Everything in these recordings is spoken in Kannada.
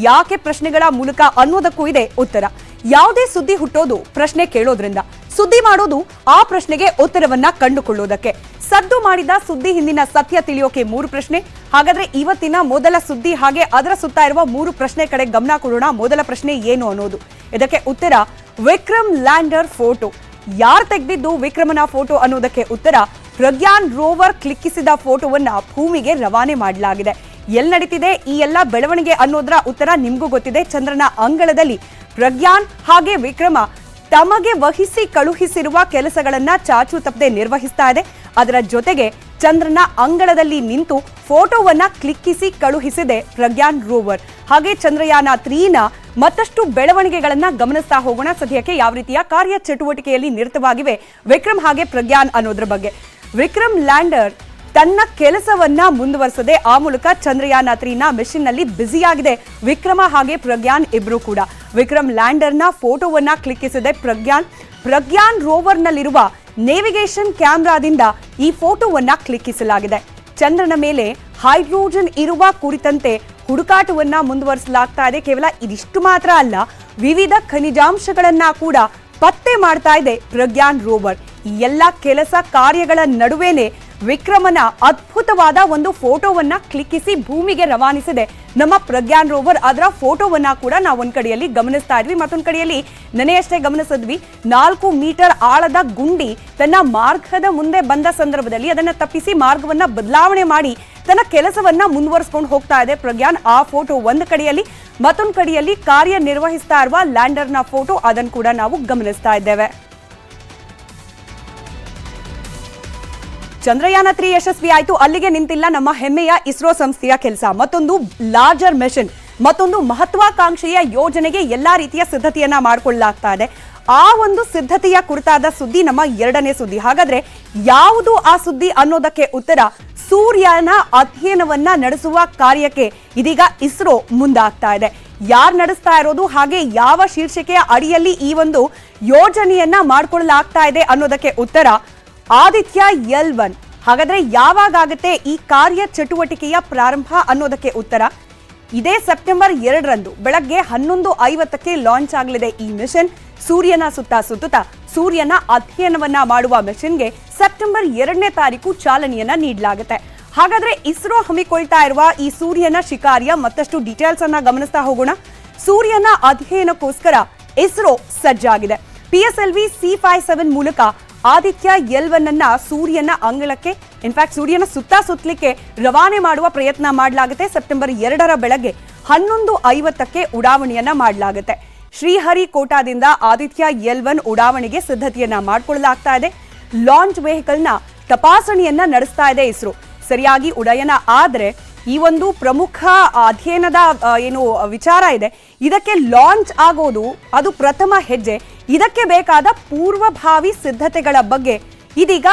ಯಾಕೆ ಪ್ರಶ್ನೆಗಳ ಮೂಲಕ ಅನ್ನೋದಕ್ಕೂ ಇದೆ ಉತ್ತರ. ಯಾವುದೇ ಸುದ್ದಿ ಹುಟ್ಟೋದು ಪ್ರಶ್ನೆ ಕೇಳೋದ್ರಿಂದ, ಸುದ್ದಿ ಮಾಡೋದು ಆ ಪ್ರಶ್ನೆಗೆ ಉತ್ತರವನ್ನ ಕಂಡುಕೊಳ್ಳೋದಕ್ಕೆ. ಸದ್ದು ಮಾಡಿದ ಸುದ್ದಿ ಹಿಂದಿನ ಸತ್ಯ ತಿಳಿಯೋಕೆ 3 ಪ್ರಶ್ನೆ. ಹಾಗಾದ್ರೆ ಇವತ್ತಿನ ಮೊದಲ ಸುದ್ದಿ ಹಾಗೆ ಅದರ ಸುತ್ತ ಇರುವ 3 ಪ್ರಶ್ನೆ ಕಡೆ ಗಮನ ಕೊಡೋಣ. ಮೊದಲ ಪ್ರಶ್ನೆ ಏನು ಅನ್ನೋದು, ಇದಕ್ಕೆ ಉತ್ತರ ವಿಕ್ರಮ್ ಲ್ಯಾಂಡರ್ ಫೋಟೋ. ಯಾರು ತೆಗೆದಿದ್ದು ವಿಕ್ರಮನ ಫೋಟೋ ಅನ್ನೋದಕ್ಕೆ ಉತ್ತರ ಪ್ರಜ್ಞಾನ್ ರೋವರ್ ಕ್ಲಿಕ್ಕಿಸಿದ ಫೋಟೋವನ್ನ ಭೂಮಿಗೆ ರವಾನೆ ಮಾಡಲಾಗಿದೆ. ಎಲ್ಲಿ ನಡೀತಿದೆ ಈ ಎಲ್ಲ ಬೆಳವಣಿಗೆ ಅನ್ನೋದರ ಉತ್ತರ ನಿಮ್ಗೂ ಗೊತ್ತಿದೆ. ಚಂದ್ರನ ಅಂಗಳದಲ್ಲಿ ಪ್ರಜ್ಞಾನ್ ಹಾಗೆ ವಿಕ್ರಮ ತಮಗೆ ವಹಿಸಿ ಕಳುಹಿಸಿರುವ ಕೆಲಸಗಳನ್ನ ಚಾಚು ತಪ್ಪದೆ ನಿರ್ವಹಿಸ್ತಾ ಇದೆ. ಅದರ ಜೊತೆಗೆ ಚಂದ್ರನ ಅಂಗಳದಲ್ಲಿ ನಿಂತು ಫೋಟೋವನ್ನ ಕ್ಲಿಕ್ಕಿಸಿ ಕಳುಹಿಸಿದೆ ಪ್ರಜ್ಞಾನ್ ರೋವರ್. ಹಾಗೆ ಚಂದ್ರಯಾನ 3ನ ಮತ್ತಷ್ಟು ಬೆಳವಣಿಗೆಗಳನ್ನ ಗಮನಿಸ್ತಾ ಹೋಗೋಣ. ಸದ್ಯಕ್ಕೆ ಯಾವ ರೀತಿಯ ಕಾರ್ಯ ಚಟುವಟಿಕೆಯಲ್ಲಿ ನಿರತವಾಗಿವೆ ವಿಕ್ರಮ್ ಹಾಗೆ ಪ್ರಜ್ಞಾನ್ ಅನ್ನೋದ್ರ ಬಗ್ಗೆ. ವಿಕ್ರಮ್ ಲ್ಯಾಂಡರ್ ತನ್ನ ಕೆಲಸವನ್ನ ಮುಂದುವರಿಸದೆ ಆ ಮೂಲಕ ಚಂದ್ರಯಾನ 3ನ ಮಿಷನ್ ನಲ್ಲಿ ಬ್ಯುಸಿಯಾಗಿದೆ ವಿಕ್ರಮ ಹಾಗೆ ಪ್ರಜ್ಞಾನ್ ಇಬ್ರು ಕೂಡ. ವಿಕ್ರಮ್ ಲ್ಯಾಂಡರ್ನ ಫೋಟೋವನ್ನ ಕ್ಲಿಕ್ಕಿಸಿದೆ ಪ್ರಜ್ಞಾನ್ ರೋವರ್ ನಲ್ಲಿರುವ ನೇವಿಗೇಷನ್ ಕ್ಯಾಮೆರಾದಿಂದ ಈ ಫೋಟೋವನ್ನ ಕ್ಲಿಕ್ಕಿಸಲಾಗಿದೆ. ಚಂದ್ರನ ಮೇಲೆ ಹೈಡ್ರೋಜನ್ ಇರುವ ಕುರಿತಂತೆ ಹುಡುಕಾಟವನ್ನ ಮುಂದುವರಿಸಲಾಗ್ತಾ ಇದೆ. ಕೇವಲ ಇದಿಷ್ಟು ಮಾತ್ರ ಅಲ್ಲ, ವಿವಿಧ ಖನಿಜಾಂಶಗಳನ್ನ ಕೂಡ ಪತ್ತೆ ಮಾಡ್ತಾ ಇದೆ ಪ್ರಜ್ಞಾನ್ ರೋವರ್. ಈ ಎಲ್ಲ ಕೆಲಸ ಕಾರ್ಯಗಳ ನಡುವೆನೆ ವಿಕ್ರಮನ ಅದ್ಭುತವಾದ ಒಂದು ಫೋಟೋವನ್ನ ಕ್ಲಿಕ್ಕಿಸಿ ಭೂಮಿಗೆ ರವಾನಿಸಿದೆ ನಮ್ಮ ಪ್ರಜ್ಞಾನ್ ರೋವರ್. ಅದರ ಫೋಟೋವನ್ನ ಕೂಡ ನಾವು ಒಂದ್ ಕಡೆಯಲ್ಲಿ ಗಮನಿಸ್ತಾ ಇದ್ವಿ, ಮತ್ತೊಂದ್ ಕಡೆಯಲ್ಲಿ ನೆನೆಯಷ್ಟೇ ಗಮನಿಸಿದ್ವಿ. 4 ಮೀಟರ್ ಆಳದ ಗುಂಡಿ ತನ್ನ ಮಾರ್ಗದ ಮುಂದೆ ಬಂದ ಸಂದರ್ಭದಲ್ಲಿ ಅದನ್ನ ತಪ್ಪಿಸಿ ಮಾರ್ಗವನ್ನ ಬದಲಾವಣೆ ಮಾಡಿ ತನ್ನ ಕೆಲಸವನ್ನ ಮುಂದುವರಿಸಿಕೊಂಡು ಹೋಗ್ತಾ ಇದೆ ಪ್ರಜ್ಞಾನ್. ಆ ಫೋಟೋ ಒಂದು ಕಡೆಯಲ್ಲಿ, ಮತ್ತೊಂದು ಕಡೆಯಲ್ಲಿ ಕಾರ್ಯನಿರ್ವಹಿಸ್ತಾ ಇರುವ ಲ್ಯಾಂಡರ್ನ ಫೋಟೋ, ಅದನ್ನು ಕೂಡ ನಾವು ಗಮನಿಸ್ತಾ ಇದ್ದೇವೆ. ಚಂದ್ರಯಾನ 3 ಯಶಸ್ವಿ ಆಯ್ತು, ಅಲ್ಲಿಗೆ ನಿಂತಿಲ್ಲ ನಮ್ಮ ಹೆಮ್ಮೆಯ ಇಸ್ರೋ ಸಂಸ್ಥೆಯ ಕೆಲಸ. ಮತ್ತೊಂದು ಲಾರ್ಜರ್ ಮಿಷನ್, ಮತ್ತೊಂದು ಮಹತ್ವಾಕಾಂಕ್ಷೆಯ ಯೋಜನೆಗೆ ಎಲ್ಲಾ ರೀತಿಯ ಸಿದ್ಧತೆಯನ್ನ ಮಾಡಿಕೊಳ್ಳಲಾಗ್ತಾ ಇದೆ. ಆ ಒಂದು ಸಿದ್ಧತೆಯ ಕುರಿತಾದ ಸುದ್ದಿ ನಮ್ಮ 2ನೇ ಸುದ್ದಿ. ಹಾಗಾದ್ರೆ ಯಾವುದು ಆ ಸುದ್ದಿ ಅನ್ನೋದಕ್ಕೆ ಉತ್ತರ ಸೂರ್ಯನ ಅಧ್ಯಯನವನ್ನ ನಡೆಸುವ ಕಾರ್ಯಕ್ಕೆ ಇದೀಗ ಇಸ್ರೋ ಮುಂದಾಗ್ತಾ ಇದೆ. ಯಾರು ನಡೆಸ್ತಾ ಇರೋದು ಹಾಗೆ ಯಾವ ಶೀರ್ಷಿಕೆಯ ಅಡಿಯಲ್ಲಿ ಈ ಒಂದು ಯೋಜನೆಯನ್ನ ಮಾಡಿಕೊಳ್ಳಲಾಗ್ತಾ ಇದೆ ಅನ್ನೋದಕ್ಕೆ ಉತ್ತರ ಆದಿತ್ಯ L1. ಹಾಗಾದ್ರೆ ಯಾವಾಗ ಆಗುತ್ತೆ ಈ ಕಾರ್ಯ ಚಟುವಟಿಕೆಯ ಪ್ರಾರಂಭ ಅನ್ನೋದಕ್ಕೆ ಉತ್ತರ ಇದೇ ಸೆಪ್ಟೆಂಬರ್ 2ರಂದು ಬೆಳಗ್ಗೆ 11:50ಕ್ಕೆ ಲಾಂಚ್ ಆಗಲಿದೆ ಈ ಮಿಷನ್. ಸೂರ್ಯನ ಸುತ್ತ ಸುತ್ತುತ್ತಾ ಸೂರ್ಯನ ಅಧ್ಯಯನವನ್ನ ಮಾಡುವ ಮಿಷನ್ಗೆ ಸೆಪ್ಟೆಂಬರ್ 2ನೇ ತಾರೀಕು ಚಾಲನೆಯನ್ನ ನೀಡಲಾಗುತ್ತೆ. ಹಾಗಾದ್ರೆ ಇಸ್ರೋ ಹಮ್ಮಿಕೊಳ್ತಾ ಇರುವ ಈ ಸೂರ್ಯನ ಶಿಕಾರಿಯ ಮತ್ತಷ್ಟು ಡೀಟೇಲ್ಸ್ ಅನ್ನ ಗಮನಿಸ್ತಾ ಹೋಗೋಣ. ಸೂರ್ಯನ ಅಧ್ಯಯನಕ್ಕೋಸ್ಕರ ಇಸ್ರೋ ಸಜ್ಜಾಗಿದೆ. PSLV C57 ಮೂಲಕ ಆದಿತ್ಯ L1 ಅನ್ನ ಸೂರ್ಯನ ಅಂಗಳಕ್ಕೆ, ಇನ್ಫ್ಯಾಕ್ಟ್ ಸೂರ್ಯನ ಸುತ್ತಲಿಕ್ಕೆ ರವಾನೆ ಮಾಡುವ ಪ್ರಯತ್ನ ಮಾಡಲಾಗುತ್ತೆ. ಸೆಪ್ಟೆಂಬರ್ 2ರ ಬೆಳಗ್ಗೆ 11:50ಕ್ಕೆ ಉಡಾವಣೆಯನ್ನ ಮಾಡಲಾಗುತ್ತೆ. ಶ್ರೀಹರಿಕೋಟಾದಿಂದ ಆದಿತ್ಯ L1 ಉಡಾವಣೆಗೆ ಸಿದ್ಧತೆಯನ್ನ ಮಾಡಿಕೊಳ್ಳಲಾಗ್ತಾ ಇದೆ. ಲಾಂಚ್ ವೆಹಿಕಲ್ನ ತಪಾಸಣೆಯನ್ನ ನಡೆಸ್ತಾ ಇದೆ ಇಸ್ರೋ. ಸರಿಯಾಗಿ ಉಡಯನ ಆದ್ರೆ ಈ ಒಂದು ಪ್ರಮುಖ ಅಧ್ಯಯನದ ಏನು ವಿಚಾರ ಇದೆ, ಇದಕ್ಕೆ ಲಾಂಚ್ ಆಗೋದು ಅದು ಪ್ರಥಮ ಹೆಜ್ಜೆ. ಇದಕ್ಕೆ ಬೇಕಾದ ಪೂರ್ವಭಾವಿ ಸಿದ್ಧತೆಗಳ ಬಗ್ಗೆ ಇದೀಗ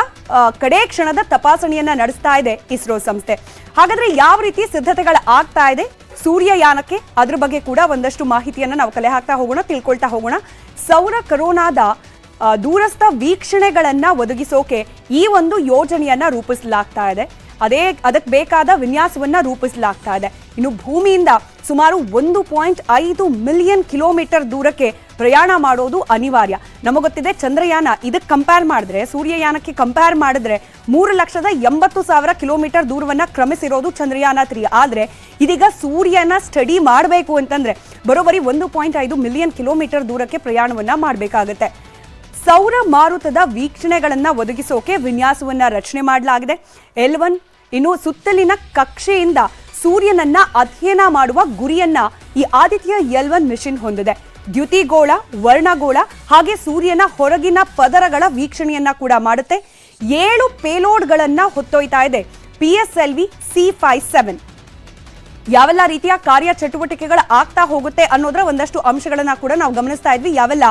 ಕಡೆ ಕ್ಷಣದ ತಪಾಸಣೆಯನ್ನ ನಡೆಸ್ತಾ ಇದೆ ಇಸ್ರೋ ಸಂಸ್ಥೆ. ಹಾಗಾದ್ರೆ ಯಾವ ರೀತಿ ಸಿದ್ಧತೆಗಳು ಆಗ್ತಾ ಇದೆ ಸೂರ್ಯಯಾನಕ್ಕೆ, ಅದ್ರ ಬಗ್ಗೆ ಕೂಡ ಒಂದಷ್ಟು ಮಾಹಿತಿಯನ್ನ ನಾವು ಕಲೆ ಹಾಕ್ತಾ ಹೋಗೋಣ, ತಿಳ್ಕೊಳ್ತಾ ಹೋಗೋಣ. ಸೌರ ಕರೋನಾದ ದೂರಸ್ಥ ವೀಕ್ಷಣೆಗಳನ್ನ ಒದಗಿಸೋಕೆ ಈ ಒಂದು ಯೋಜನೆಯನ್ನ ರೂಪಿಸಲಾಗ್ತಾ ಇದೆ. ಅದಕ್ಕೆ ಬೇಕಾದ ವಿನ್ಯಾಸವನ್ನ ರೂಪಿಸಲಾಗ್ತಾ ಇದೆ. ಇನ್ನು ಭೂಮಿಯಿಂದ ಸುಮಾರು 1.5 ಮಿಲಿಯನ್ ಕಿಲೋಮೀಟರ್ ದೂರಕ್ಕೆ ಪ್ರಯಾಣ ಮಾಡೋದು ಅನಿವಾರ್ಯ. ನಮಗೆ ಗೊತ್ತಿದೆ ಚಂದ್ರಯಾನ ಇದಕ್ಕೆ ಕಂಪೇರ್ ಮಾಡಿದ್ರೆ, ಸೂರ್ಯಯಾನಕ್ಕೆ ಕಂಪೇರ್ ಮಾಡಿದ್ರೆ 3,80,000 ಕಿಲೋಮೀಟರ್ ದೂರವನ್ನ ಕ್ರಮಿಸಿರೋದು ಚಂದ್ರಯಾನ 3. ಆದ್ರೆ ಇದೀಗ ಸೂರ್ಯನ ಸ್ಟಡಿ ಮಾಡಬೇಕು ಅಂತಂದ್ರೆ ಬರೋಬ್ಬರಿ 1.5 ಮಿಲಿಯನ್ ಕಿಲೋಮೀಟರ್ ದೂರಕ್ಕೆ ಪ್ರಯಾಣವನ್ನ ಮಾಡಬೇಕಾಗುತ್ತೆ. ಸೌರ ಮಾರುತದ ವೀಕ್ಷಣೆಗಳನ್ನ ಒದಗಿಸೋಕೆ ವಿನ್ಯಾಸವನ್ನ ರಚನೆ ಮಾಡಲಾಗಿದೆ. L1 ಇನ್ನು ಸುತ್ತಲಿನ ಕಕ್ಷೆಯಿಂದ ಸೂರ್ಯನನ್ನ ಅಧ್ಯಯನ ಮಾಡುವ ಗುರಿಯನ್ನ ಈ ಆದಿತ್ಯ L1 ಮಿಷನ್ ಹೊಂದಿದೆ. ದ್ಯುತಿಗೋಳ, ವರ್ಣಗೋಳ ಹಾಗೆ ಸೂರ್ಯನ ಹೊರಗಿನ ಪದರಗಳ ವೀಕ್ಷಣೆಯನ್ನ ಕೂಡ ಮಾಡುತ್ತೆ. 7 ಪೇಲೋಡ್ಗಳನ್ನ ಹೊತ್ತೊಯ್ತಾ ಇದೆ PSLV C57. ಯಾವೆಲ್ಲ ರೀತಿಯ ಕಾರ್ಯ ಚಟುವಟಿಕೆಗಳು ಆಗ್ತಾ ಹೋಗುತ್ತೆ ಅನ್ನೋದ್ರ ಒಂದಷ್ಟು ಅಂಶಗಳನ್ನ ಕೂಡ ನಾವು ಗಮನಿಸ್ತಾ ಇದ್ವಿ. ಯಾವೆಲ್ಲ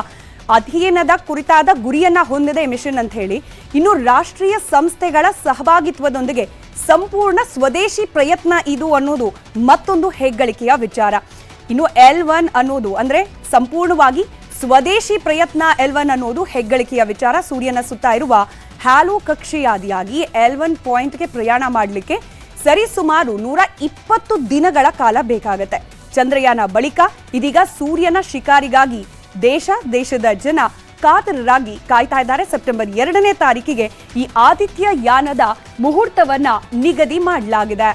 ಅಧ್ಯಯನದ ಕುರಿತಾದ ಗುರಿಯನ್ನ ಹೊಂದಿದೆ ಮಿಷನ್ ಅಂತ ಹೇಳಿ. ಇನ್ನು ರಾಷ್ಟ್ರೀಯ ಸಂಸ್ಥೆಗಳ ಸಹಭಾಗಿತ್ವದೊಂದಿಗೆ ಸಂಪೂರ್ಣ ಸ್ವದೇಶಿ ಪ್ರಯತ್ನ ಇದು ಅನ್ನೋದು ಮತ್ತೊಂದು ಹೆಗ್ಗಳಿಕೆಯ ವಿಚಾರ. ಇನ್ನು L1 ಅನ್ನೋದು ಅಂದ್ರೆ ಸಂಪೂರ್ಣವಾಗಿ ಸ್ವದೇಶಿ ಪ್ರಯತ್ನ L1 ಅನ್ನೋದು ಹೆಗ್ಗಳಿಕೆಯ ವಿಚಾರ. ಸೂರ್ಯನ ಸುತ್ತ ಇರುವ ಹ್ಯಾಲೋ ಕಕ್ಷೆಯಾದಿಯಾಗಿ L1 ಪಾಯಿಂಟ್ಗೆ ಪ್ರಯಾಣ ಮಾಡಲಿಕ್ಕೆ ಸರಿಸುಮಾರು 120 ದಿನಗಳ ಕಾಲ ಬೇಕಾಗುತ್ತೆ. ಚಂದ್ರಯಾನ ಬಳಿಕ ಇದೀಗ ಸೂರ್ಯನ ಶಿಕಾರಿಗಾಗಿ ದೇಶದ ಜನ ಕಾತರರಾಗಿ ಕಾಯ್ತಾ ಇದ್ದಾರೆ. ಸೆಪ್ಟೆಂಬರ್ 2ನೇ ತಾರೀಕಿಗೆ ಈ ಆದಿತ್ಯ ಯಾನದ ಮುಹೂರ್ತವನ್ನ ನಿಗದಿ ಮಾಡಲಾಗಿದೆ.